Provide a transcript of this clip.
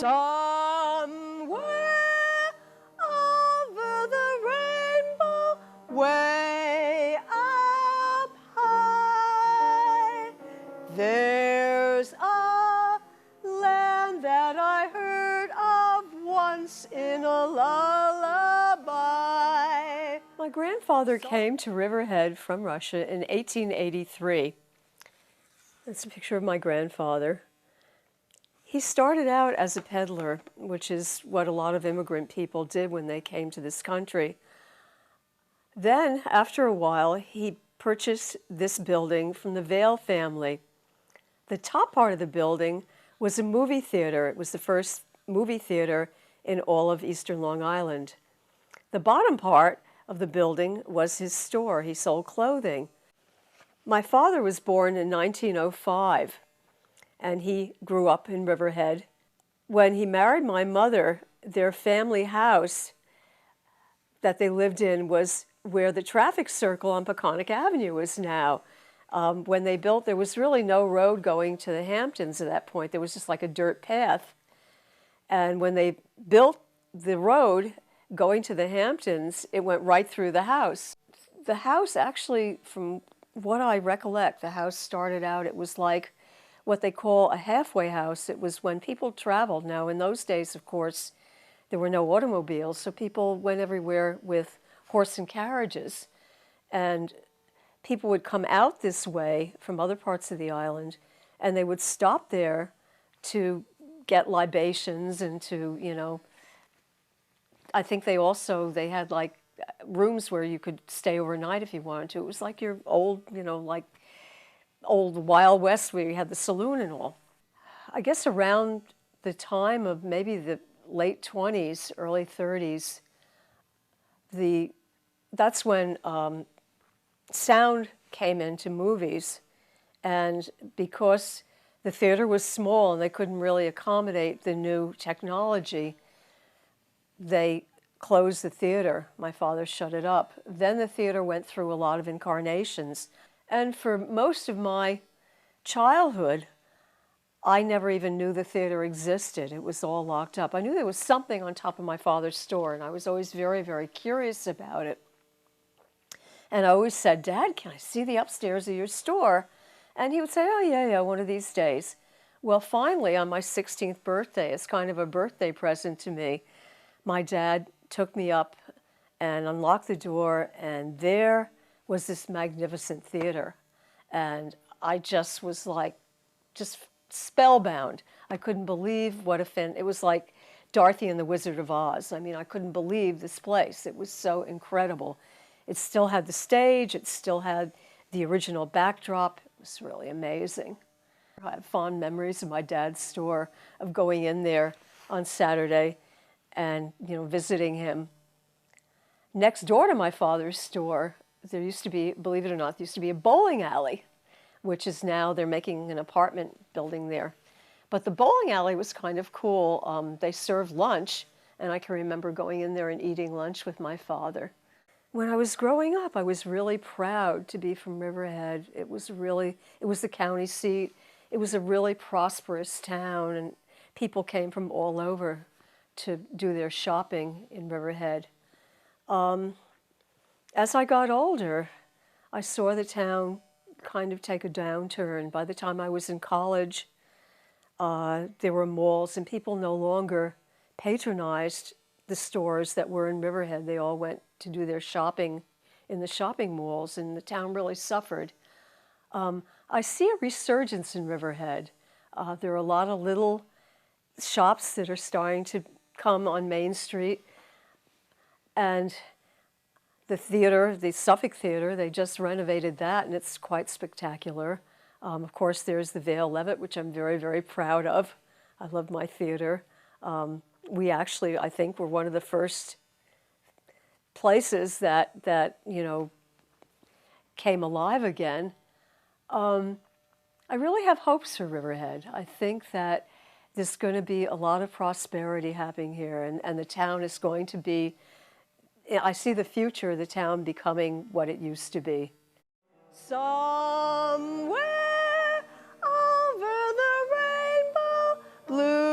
Somewhere over the rainbow, way up high, there's a land that I heard of once in a lullaby. My grandfather came to Riverhead from Russia in 1883. That's a picture of my grandfather. He started out as a peddler, which is what a lot of immigrant people did when they came to this country. Then, after a while, he purchased this building from the Vail family. The top part of the building was a movie theater. It was the first movie theater in all of eastern Long Island. The bottom part of the building was his store. He sold clothing. My father was born in 1905. And he grew up in Riverhead. When he married my mother, their family house that they lived in was where the traffic circle on Peconic Avenue is now. When they built, there was really no road going to the Hamptons at that point. There was just like a dirt path. And when they built the road going to the Hamptons, it went right through the house. The house actually, from what I recollect, the house started out, it was like what they call a halfway house. It was when people traveled. Now, in those days, of course, there were no automobiles, so people went everywhere with horse and carriages. And people would come out this way from other parts of the island, and they would stop there to get libations and to, you know, I think they had like rooms where you could stay overnight if you wanted to. It was like your old, you know, like old Wild West where you had the saloon and all. I guess around the time of maybe the late 20s, early 30s, that's when sound came into movies. And because the theater was small and they couldn't really accommodate the new technology, they closed the theater. My father shut it up. Then the theater went through a lot of incarnations. And for most of my childhood, I never even knew the theater existed. It was all locked up. I knew there was something on top of my father's store, and I was always very, very curious about it. And I always said, "Dad, can I see the upstairs of your store?" And he would say, "Oh, yeah, one of these days." Well, finally, on my 16th birthday, as kind of a birthday present to me, my dad took me up and unlocked the door, and there was this magnificent theater. And I just was like, just spellbound. I couldn't believe what it was like Dorothy and the Wizard of Oz. I mean, I couldn't believe this place. It was so incredible. It still had the stage. It still had the original backdrop. It was really amazing. I have fond memories of my dad's store, of going in there on Saturday and, you know, visiting him. Next door to my father's store, there used to be, believe it or not, there used to be a bowling alley, which is now, they're making an apartment building there. But the bowling alley was kind of cool. They served lunch, and I can remember going in there and eating lunch with my father. When I was growing up, I was really proud to be from Riverhead. It was the county seat. It was a really prosperous town, and people came from all over to do their shopping in Riverhead. As I got older, I saw the town kind of take a downturn. By the time I was in college, there were malls, and people no longer patronized the stores that were in Riverhead. They all went to do their shopping in the shopping malls, and the town really suffered. I see a resurgence in Riverhead. There are a lot of little shops that are starting to come on Main Street, and the theater, the Suffolk Theater, they just renovated that, and it's quite spectacular. Of course, there's the Vail Leavitt, which I'm very, very proud of. I love my theater. We actually, I think, were one of the first places that you know, came alive again. I really have hopes for Riverhead. I think that there's going to be a lot of prosperity happening here, and the town is going to be, I see the future of the town becoming what it used to be. Somewhere over the rainbow, blue